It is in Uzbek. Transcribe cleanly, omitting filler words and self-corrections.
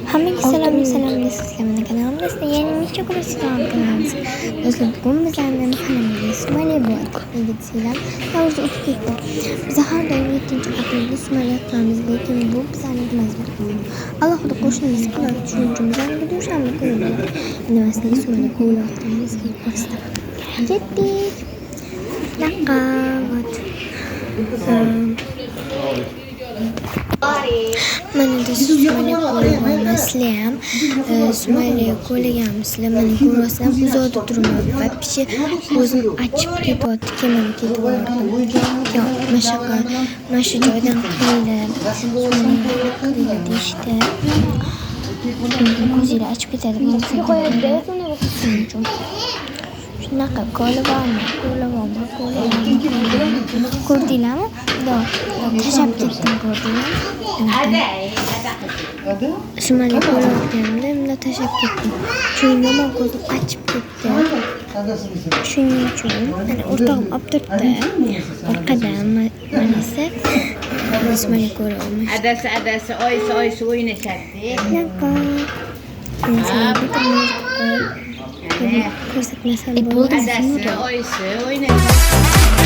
Hammaga salom sizga mana kanalimizda yangi cho'qib sizlarni kanalimiz. Do'stlar, bugun bizlarni mahallamizda Somali bor. Yigitlar o'zi o'tib ketdi. Biz har doim 7-aprelda Somali qilamiz, lekin bu bizlarni emas. Alohida qo'shnimiz qiladi, shuning uchun bizlarga dushanba kuni bo'ladi. Nimasini Somali qo'ylayotganimiz ko'rsataman. Ketdik. Naqavat. Mana Somali qo'yganmisizlar, Somali qo'yganmisizlar, mana ko'rasizlar, uzoqda turibman va pishi ko'zim ochib ketyapti, kemalib ketyapti. Yo, mana shu joydan qilib, Somali deyishdi. Ko'zingni ochib ketadi, shunaqa ko'rdilarmi? Ko'rdinglarmi? Tashab ketdim, ko'rdinglarmi? Somali ko'rayotganimda bunday tashab ketdim. Shuning yomon ko'zim ochib ketdi. Shuning uchun mana o'rtog'im olib turibdi. Orqada mana esa Somali ko'ryapmiz. Adasi oyisi o'ynashardi. Ko'rsatmasam bo'ldi. Adasi oyisi o'ynashardi.